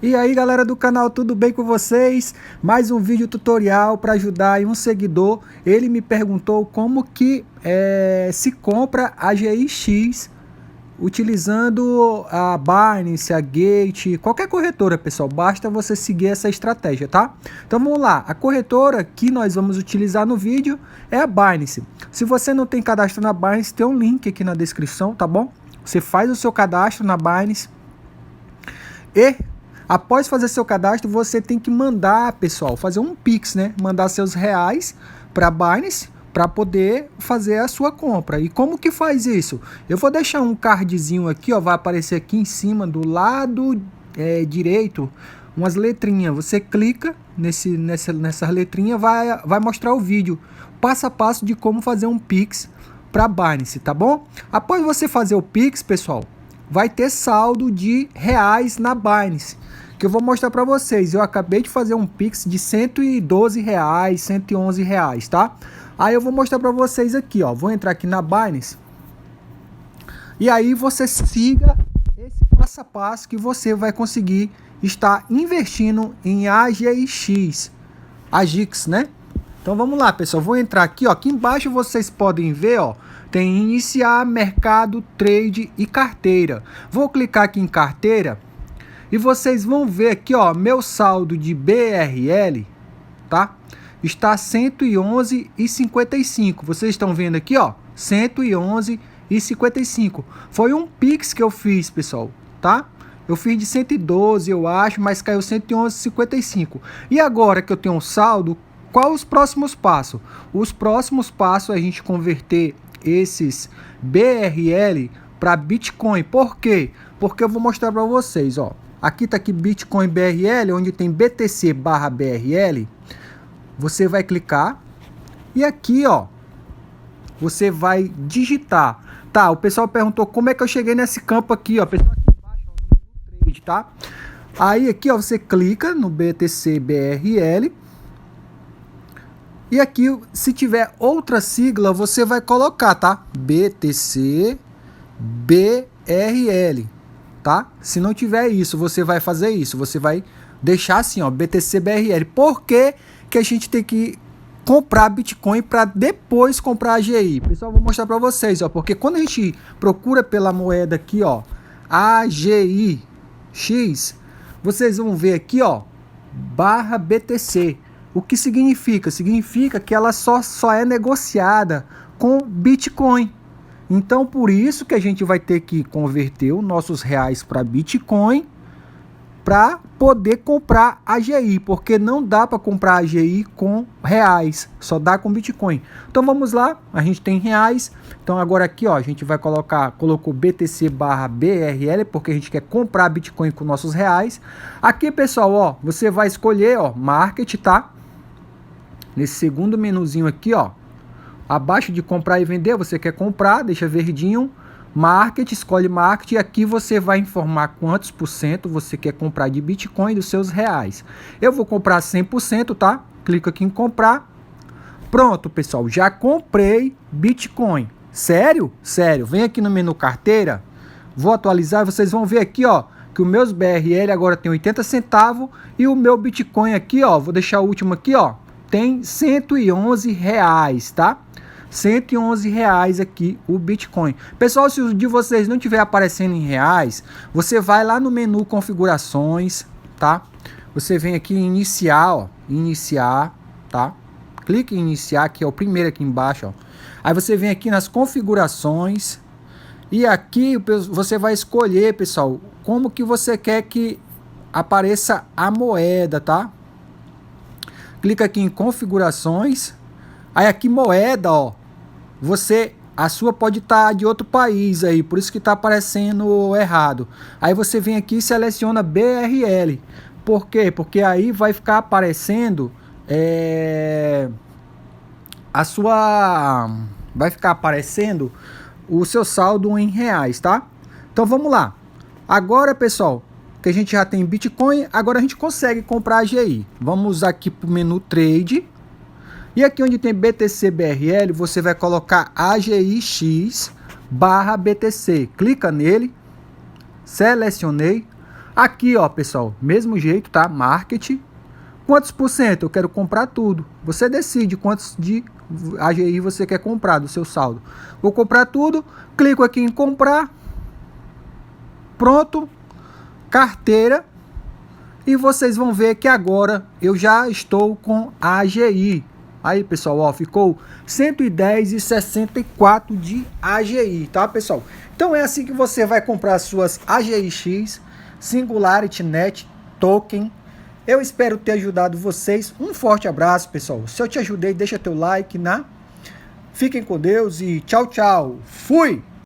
E aí galera do canal, tudo bem com vocês? Mais um vídeo tutorial para ajudar aí um seguidor. Ele me perguntou como que se compra a GIX utilizando a Binance, a Gate, qualquer corretora, pessoal. Basta você seguir essa estratégia, tá? Então vamos lá, a corretora que nós vamos utilizar no vídeo é a Binance. Se você não tem cadastro na Binance, tem um link aqui na descrição, tá bom? Você faz o seu cadastro na Binance e após fazer seu cadastro, você tem que mandar, pessoal, fazer um Pix, né? Mandar seus reais para a Binance para poder fazer a sua compra. E como que faz isso? Eu vou deixar um cardzinho aqui, ó, vai aparecer aqui em cima do lado direito, umas letrinhas. Você clica nessa letrinha, vai mostrar o vídeo passo a passo de como fazer um Pix para a Binance, tá bom? Após você fazer o Pix, pessoal, vai ter saldo de reais na Binance, que eu vou mostrar para vocês. Eu acabei de fazer um Pix de R$112, R$111, tá? Aí eu vou mostrar para vocês aqui, ó. Vou entrar aqui na Binance. E aí você siga esse passo a passo que você vai conseguir estar investindo em AGX, né? Então vamos lá, pessoal. Vou entrar aqui, ó. Aqui embaixo vocês podem ver, ó. Tem iniciar, mercado, trade e carteira. Vou clicar aqui em carteira e vocês vão ver aqui, ó, meu saldo de BRL, tá? Está 111,55. Vocês estão vendo aqui, ó, 111,55. Foi um Pix que eu fiz, pessoal, tá? Eu fiz de 112, eu acho, mas caiu 111,55. E agora que eu tenho um saldo, qual os próximos passos? Os próximos passos é a gente converter esses BRL para Bitcoin. Por quê? Porque eu vou mostrar para vocês, ó. Aqui tá aqui Bitcoin BRL, onde tem BTC/BRL. Você vai clicar e aqui, ó, você vai digitar. Tá, o pessoal perguntou como é que eu cheguei nesse campo aqui, ó. Pessoal, aqui embaixo, ó, no trade, tá? Aí aqui, ó, você clica no BTC/BRL. E aqui, se tiver outra sigla, você vai colocar, tá? BTC/BRL, tá? Se não tiver isso, você vai fazer isso. Você vai deixar assim, ó, BTC/BRL. Por que que a gente tem que comprar Bitcoin para depois comprar a AGI? Pessoal, vou mostrar para vocês, ó, porque quando a gente procura pela moeda aqui, ó, AGIX, vocês vão ver aqui, ó, /BTC. O que significa? Significa que ela só é negociada com Bitcoin. Então, por isso que a gente vai ter que converter os nossos reais para Bitcoin para poder comprar a AGI, porque não dá para comprar a AGI com reais, só dá com Bitcoin. Então vamos lá, a gente tem reais, então agora aqui, ó, a gente vai colocou BTC/BRL, porque a gente quer comprar Bitcoin com nossos reais. Aqui, pessoal, ó, você vai escolher, ó, Market, tá? Nesse segundo menuzinho aqui, ó, abaixo de comprar e vender, você quer comprar, deixa verdinho. Market, escolhe Market e aqui você vai informar quantos por cento você quer comprar de Bitcoin dos seus reais. Eu vou comprar 100%, tá? Clica aqui em comprar. Pronto, pessoal, já comprei Bitcoin. Sério? Sério. Vem aqui no menu carteira, vou atualizar, vocês vão ver aqui, ó, que os meus BRL agora tem 80 centavos e o meu Bitcoin aqui, ó, vou deixar o último aqui, ó, tem R$111, tá? R$111 aqui o Bitcoin. Pessoal, se o de vocês não estiver aparecendo em reais, você vai lá no menu configurações, tá? Você vem aqui em iniciar, ó, iniciar, tá? Clique em iniciar, que é o primeiro aqui embaixo, ó. Aí você vem aqui nas configurações e aqui você vai escolher, pessoal, como que você quer que apareça a moeda, tá? Clica aqui em configurações. Aí aqui moeda, ó, a sua pode estar de outro país aí, por isso que está aparecendo errado. Aí você vem aqui e seleciona BRL. Por quê? Porque aí vai ficar aparecendo vai ficar aparecendo o seu saldo em reais, tá? Então vamos lá. Agora, pessoal, que a gente já tem Bitcoin, agora a gente consegue comprar a AGI. Vamos aqui para o menu Trade. E aqui onde tem BTC/BRL, você vai colocar AGIX/BTC. Clica nele, selecionei. Aqui, ó, pessoal, mesmo jeito, tá? Market. Quantos por cento? Eu quero comprar tudo. Você decide quantos de AGI você quer comprar do seu saldo. Vou comprar tudo. Clico aqui em comprar. Pronto. Carteira. E vocês vão ver que agora eu já estou com a AGI. Aí, pessoal, ó, ficou 110,64 de AGI, tá, pessoal? Então é assim que você vai comprar suas AGIX, Singularity Net Token. Eu espero ter ajudado vocês. Um forte abraço, pessoal. Se eu te ajudei, deixa teu like, né? Fiquem com Deus e tchau, tchau. Fui!